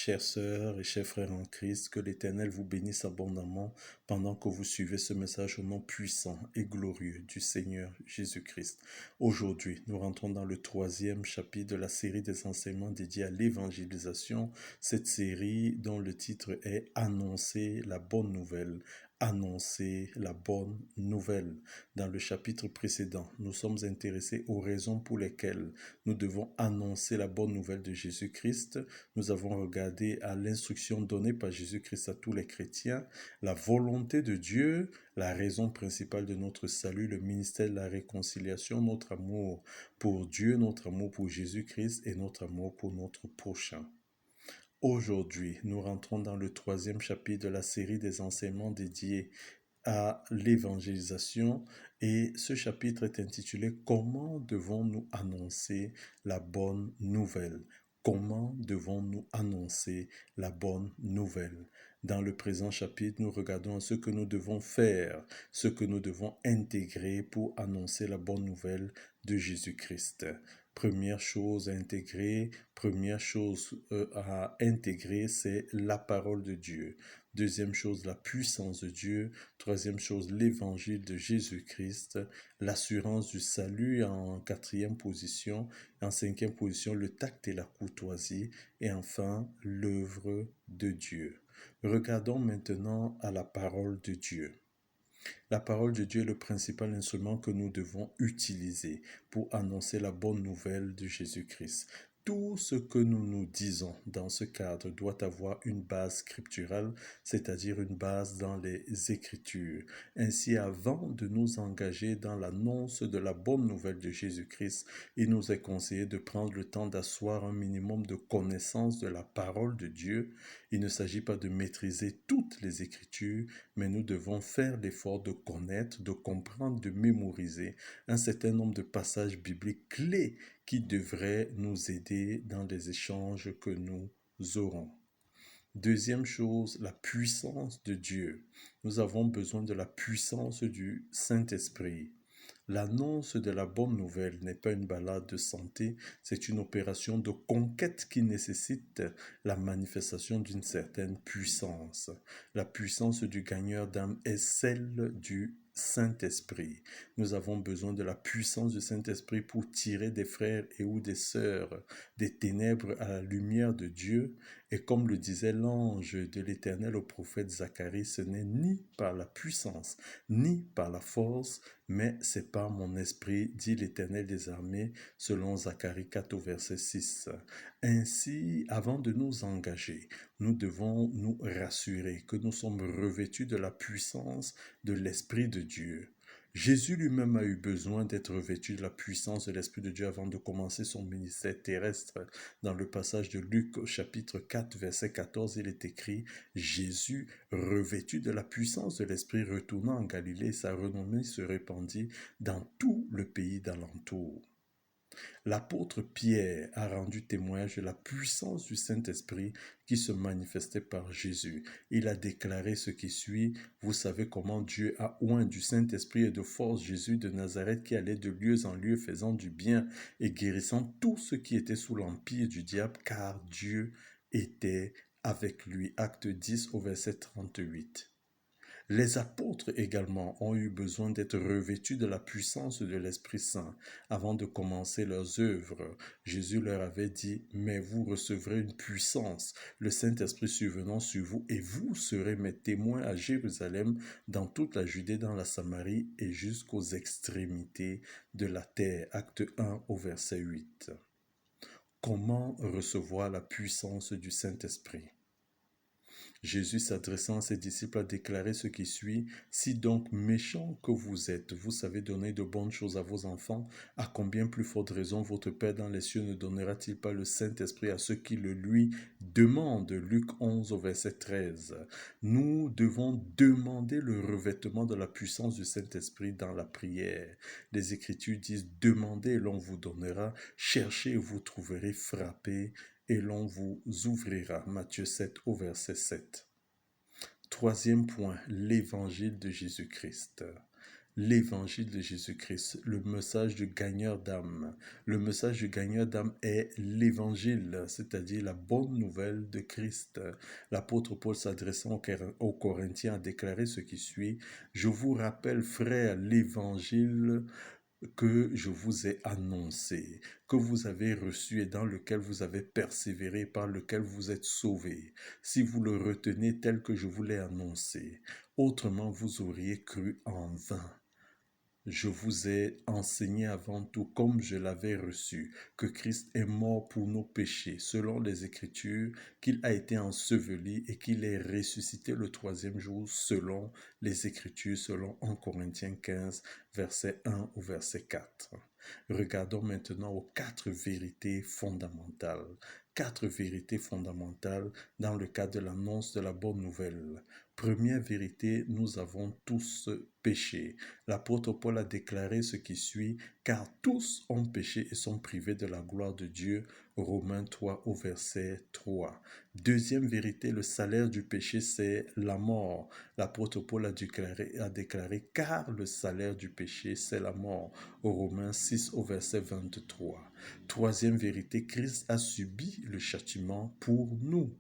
Chères sœurs et chers frères en Christ, que l'Éternel vous bénisse abondamment pendant que vous suivez ce message au nom puissant et glorieux du Seigneur Jésus-Christ. Aujourd'hui, nous rentrons dans le 3e chapitre de la série des enseignements dédiés à l'évangélisation, cette série dont le titre est « Annoncer la bonne nouvelle ». Annoncer la bonne nouvelle. Dans le chapitre précédent, nous sommes intéressés aux raisons pour lesquelles nous devons annoncer la bonne nouvelle de Jésus-Christ. Nous avons regardé à l'instruction donnée par Jésus-Christ à tous les chrétiens, la volonté de Dieu, la raison principale de notre salut, le ministère de la réconciliation, notre amour pour Dieu, notre amour pour Jésus-Christ et notre amour pour notre prochain. Aujourd'hui, nous rentrons dans le 3e chapitre de la série des enseignements dédiés à l'évangélisation et ce chapitre est intitulé « Comment devons-nous annoncer la bonne nouvelle ?» Comment devons-nous annoncer la bonne nouvelle? Dans le présent chapitre, nous regardons ce que nous devons faire, ce que nous devons intégrer pour annoncer la bonne nouvelle de Jésus-Christ. Première chose à intégrer, c'est la parole de Dieu. Deuxième chose, la puissance de Dieu. Troisième chose, l'évangile de Jésus-Christ. L'assurance du salut en 4e position. En 5e position, le tact et la courtoisie. Et enfin, l'œuvre de Dieu. Regardons maintenant à la parole de Dieu. La parole de Dieu est le principal instrument que nous devons utiliser pour annoncer la bonne nouvelle de Jésus-Christ. Tout ce que nous nous disons dans ce cadre doit avoir une base scripturale, c'est-à-dire une base dans les Écritures. Ainsi, avant de nous engager dans l'annonce de la bonne nouvelle de Jésus-Christ, il nous est conseillé de prendre le temps d'asseoir un minimum de connaissance de la parole de Dieu. Il ne s'agit pas de maîtriser toutes les Écritures, mais nous devons faire l'effort de connaître, de comprendre, de mémoriser un certain nombre de passages bibliques clés qui devraient nous aider dans les échanges que nous aurons. Deuxième chose, la puissance de Dieu. Nous avons besoin de la puissance du Saint-Esprit. L'annonce de la bonne nouvelle n'est pas une balade de santé, c'est une opération de conquête qui nécessite la manifestation d'une certaine puissance. La puissance du gagneur d'âme est celle du Saint-Esprit. Nous avons besoin de la puissance du Saint-Esprit pour tirer des frères et ou des sœurs des ténèbres à la lumière de Dieu. Et comme le disait l'ange de l'Éternel au prophète Zacharie, ce n'est ni par la puissance, ni par la force, mais c'est par mon esprit, dit l'Éternel des armées, selon Zacharie 4 au verset 6. Ainsi, avant de nous engager, nous devons nous rassurer que nous sommes revêtus de la puissance de l'Esprit de Dieu. Jésus lui-même a eu besoin d'être revêtu de la puissance de l'Esprit de Dieu avant de commencer son ministère terrestre. Dans le passage de Luc au chapitre 4, verset 14, il est écrit « Jésus, revêtu de la puissance de l'Esprit, retourna en Galilée, et sa renommée se répandit dans tout le pays d'alentour. » L'apôtre Pierre a rendu témoignage de la puissance du Saint-Esprit qui se manifestait par Jésus. Il a déclaré ce qui suit. Vous savez comment Dieu a oint du Saint-Esprit et de force Jésus de Nazareth qui allait de lieu en lieu faisant du bien et guérissant tous ceux qui étaient sous l'empire du diable, car Dieu était avec lui. Acte 10 au verset 38. Les apôtres également ont eu besoin d'être revêtus de la puissance de l'Esprit Saint avant de commencer leurs œuvres. Jésus leur avait dit « Mais vous recevrez une puissance, le Saint-Esprit survenant sur vous, et vous serez mes témoins à Jérusalem, dans toute la Judée, dans la Samarie et jusqu'aux extrémités de la terre. » Acte 1 au verset 8. Comment recevoir la puissance du Saint-Esprit? Jésus, s'adressant à ses disciples, a déclaré ce qui suit. « Si donc méchants que vous êtes, vous savez donner de bonnes choses à vos enfants, à combien plus forte raison votre Père dans les cieux ne donnera-t-il pas le Saint-Esprit à ceux qui le lui demandent ?» Luc 11 au verset 13. Nous devons demander le revêtement de la puissance du Saint-Esprit dans la prière. Les Écritures disent « Demandez et l'on vous donnera, cherchez et vous trouverez, frappez et l'on vous ouvrira. » Matthieu 7 au verset 7. Troisième point, l'évangile de Jésus-Christ. l'évangile de Jésus-Christ, le message du gagneur d'âme. Le message du gagneur d'âme est l'évangile, c'est-à-dire la bonne nouvelle de Christ. L'apôtre Paul s'adressant aux Corinthiens a déclaré ce qui suit: Je vous rappelle, frères, l'évangile que je vous ai annoncé, que vous avez reçu et dans lequel vous avez persévéré, par lequel vous êtes sauvés, si vous le retenez tel que je vous l'ai annoncé. Autrement, vous auriez cru en vain. Je vous ai enseigné avant tout, comme je l'avais reçu, que Christ est mort pour nos péchés, selon les Écritures, qu'il a été enseveli et qu'il est ressuscité le troisième jour, selon les Écritures, selon 1 Corinthiens 15, verset 1 au verset 4. Regardons maintenant aux quatre vérités fondamentales. Quatre vérités fondamentales dans le cadre de l'annonce de la bonne nouvelle. Première vérité, nous avons tous péché. L'apôtre Paul a déclaré ce qui suit: car tous ont péché et sont privés de la gloire de Dieu. Romains 3 au verset 3. Deuxième vérité, le salaire du péché, c'est la mort. L'apôtre Paul a déclaré car le salaire du péché, c'est la mort. Romains 6 au verset 23. Troisième vérité, Christ a subi le châtiment pour nous.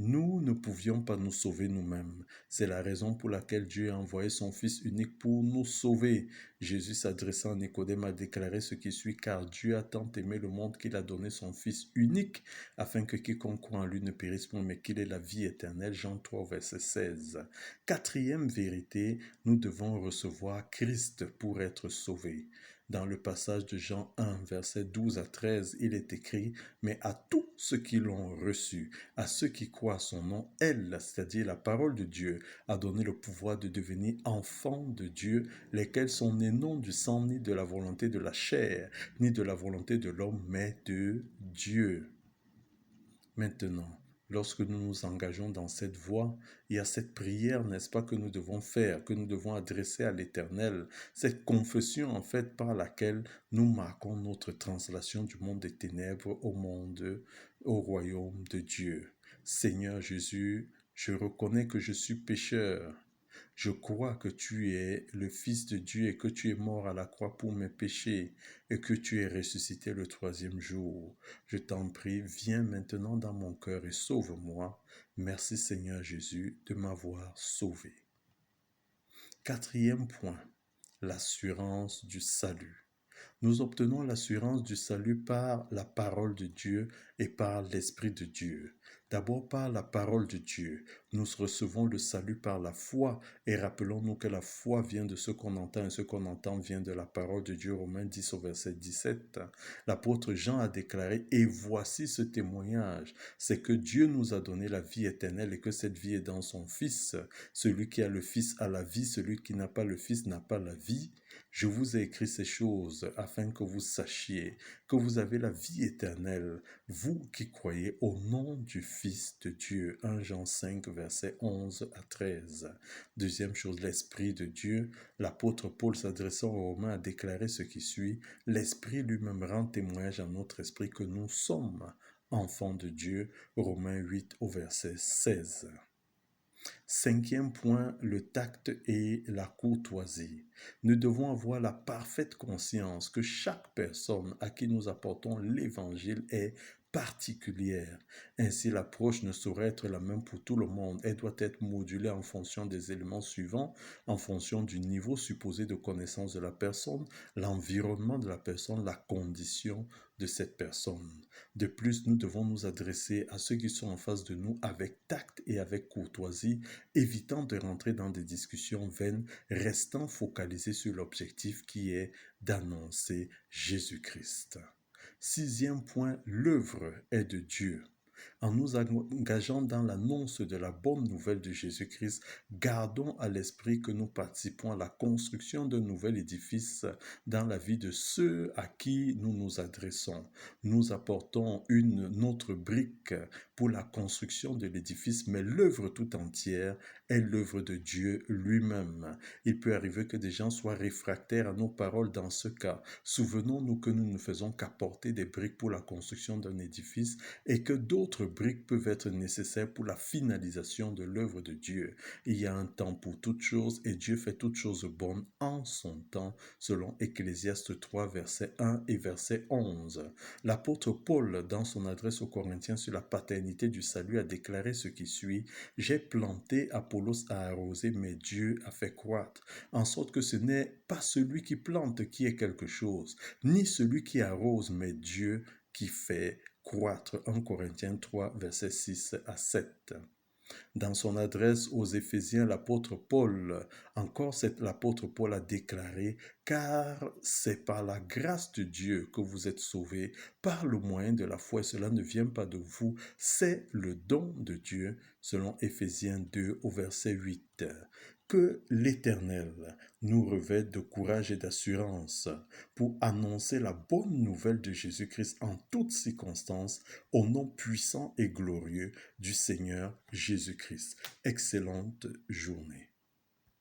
Nous ne pouvions pas nous sauver nous-mêmes. C'est la raison pour laquelle Dieu a envoyé son Fils unique pour nous sauver. Jésus, s'adressant à Nicodème, a déclaré ce qui suit: car Dieu a tant aimé le monde qu'il a donné son Fils unique, afin que quiconque croit en lui ne périsse point, mais qu'il ait la vie éternelle. Jean 3, verset 16. Quatrième vérité, nous devons recevoir Christ pour être sauvés. Dans le passage de Jean 1, verset 12 à 13, il est écrit: mais à tous ceux qui l'ont reçu, à ceux qui croient à son nom, elle, c'est-à-dire la parole de Dieu, a donné le pouvoir de devenir enfants de Dieu, lesquels sont nés non du sang, ni de la volonté de la chair, ni de la volonté de l'homme, mais de Dieu. Maintenant, lorsque nous nous engageons dans cette voie, il y a cette prière, n'est-ce pas, que nous devons faire, que nous devons adresser à l'Éternel, cette confession en fait par laquelle nous marquons notre translation du monde des ténèbres au royaume de Dieu. Seigneur Jésus, je reconnais que je suis pécheur. Je crois que tu es le Fils de Dieu et que tu es mort à la croix pour mes péchés et que tu es ressuscité le troisième jour. Je t'en prie, viens maintenant dans mon cœur et sauve-moi. Merci Seigneur Jésus de m'avoir sauvé. Quatrième point, l'assurance du salut. Nous obtenons l'assurance du salut par la parole de Dieu et par l'Esprit de Dieu. D'abord par la parole de Dieu, nous recevons le salut par la foi et rappelons-nous que la foi vient de ce qu'on entend et ce qu'on entend vient de la parole de Dieu. Romains 10 au verset 17. L'apôtre Jean a déclaré: et voici ce témoignage, c'est que Dieu nous a donné la vie éternelle et que cette vie est dans son Fils. Celui qui a le Fils a la vie, celui qui n'a pas le Fils n'a pas la vie. Je vous ai écrit ces choses afin que vous sachiez que vous avez la vie éternelle, vous qui croyez au nom du Fils de Dieu. 1 Jean 5, versets 11 à 13. Deuxième chose, l'Esprit de Dieu. L'apôtre Paul, s'adressant aux Romains, a déclaré ce qui suit: l'Esprit lui-même rend témoignage à notre esprit que nous sommes enfants de Dieu. Romains 8 au verset 16. Cinquième point, le tact et la courtoisie. Nous devons avoir la parfaite conscience que chaque personne à qui nous apportons l'évangile est particulière. Ainsi, l'approche ne saurait être la même pour tout le monde. Elle doit être modulée en fonction des éléments suivants, en fonction du niveau supposé de connaissance de la personne, l'environnement de la personne, la condition de cette personne. De plus, nous devons nous adresser à ceux qui sont en face de nous avec tact et avec courtoisie, évitant de rentrer dans des discussions vaines, restant focalisés sur l'objectif qui est d'annoncer Jésus-Christ. Sixième point, l'œuvre est de Dieu. En nous engageant dans l'annonce de la bonne nouvelle de Jésus-Christ, gardons à l'esprit que nous participons à la construction d'un nouvel édifice dans la vie de ceux à qui nous nous adressons. Nous apportons une autre brique pour la construction de l'édifice, mais l'œuvre tout entière est l'œuvre de Dieu lui-même. Il peut arriver que des gens soient réfractaires à nos paroles dans ce cas. Souvenons-nous que nous ne faisons qu'apporter des briques pour la construction d'un édifice et que d'autres briques peuvent être nécessaires pour la finalisation de l'œuvre de Dieu. Il y a un temps pour toutes choses et Dieu fait toutes choses bonnes en son temps, selon Ecclésiaste 3, verset 1 et verset 11. L'apôtre Paul, dans son adresse aux Corinthiens sur la paternité du salut, a déclaré ce qui suit: « J'ai planté, Apollos a arrosé, mais Dieu a fait croître. » En sorte que ce n'est pas celui qui plante qui est quelque chose, ni celui qui arrose, mais Dieu qui fait croître. 1 Corinthiens 3, versets 6 à 7. Dans son adresse aux Éphésiens, l'apôtre Paul, l'apôtre Paul a déclaré: « Car c'est par la grâce de Dieu que vous êtes sauvés, par le moyen de la foi, et cela ne vient pas de vous, c'est le don de Dieu, selon Éphésiens 2 au verset 8. Que l'Éternel nous revête de courage et d'assurance pour annoncer la bonne nouvelle de Jésus-Christ en toutes circonstances, au nom puissant et glorieux du Seigneur Jésus-Christ. Excellente journée.